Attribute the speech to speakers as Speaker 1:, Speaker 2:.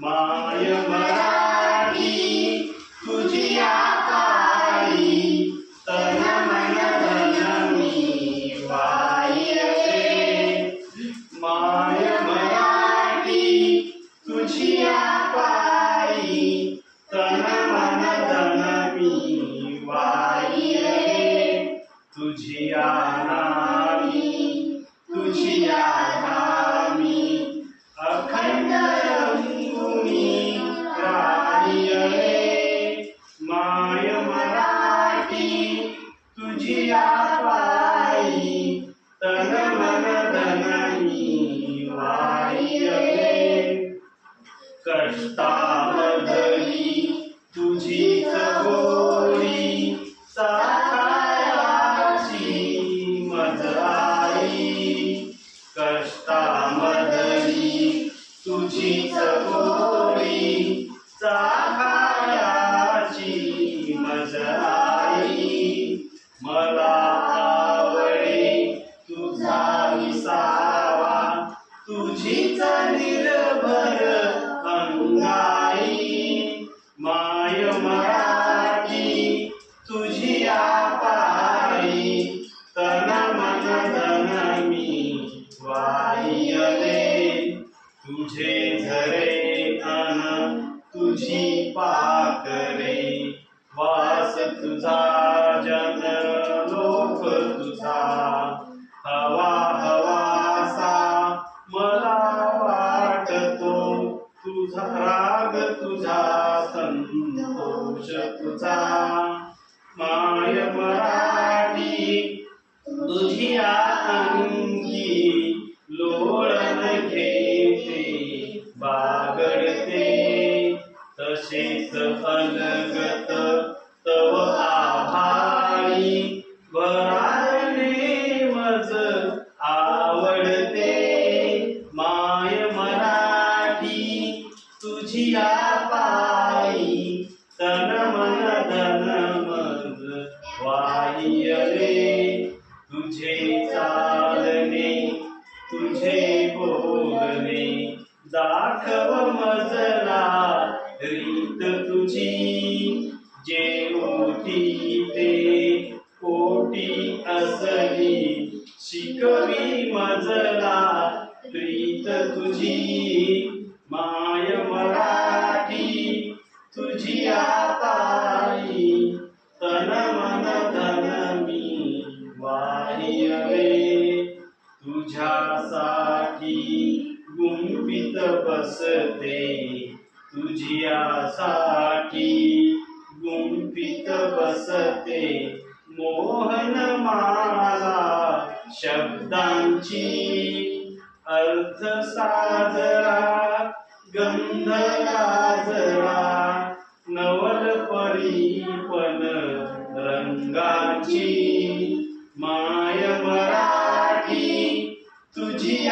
Speaker 1: माय मराठी तुझी पायी तन मन धन मी वाहिये माय मराठी तुझी पायी तन मन धन मी वाहिये तुझी नामी तुझी नामी अखंड रंगुनी राहिये माय मराठी तुझी पायी तन मन धन मी वाहिये कष्टामधली तुझीच गोडी साखायाची मज आई कष्टामधली तुझीच गोडी साखायाची मज आई मला आवडे तुझा विसावा तुझीच निर्भर अंगाई माय मराठी तुझी पायी तन मन धन मी वाहिये तुझे झरे अन तुझी पाकरे वास तुझा जन लोक तुझा हवा हवासा मला वाटतो तुझा राग तुझा संतोष तुझा माय मराठी तुझी अंगी लोळण घेते बागडते तसेच अलगत तव आभाळी भरारणे मज आवडते माय मराठी तुझी पायी तन मन धन मज वाहिये तुझे चालणे तुझे बोलणे दाखव मजला रीत तुझी जे ओठी ते कोटी असली शिकवी मजला प्रीत तुझी माय मराठी तुझी पायी तन मन धन मी वाहिये तुझ्यासाठी गुंफित बसते तुझ्यासाठी गुंफित बसते मोहन माला शब्दांची अर्थ साजरा गंध गाजरा नवल परीपण रंगाची माय मराठी तुझी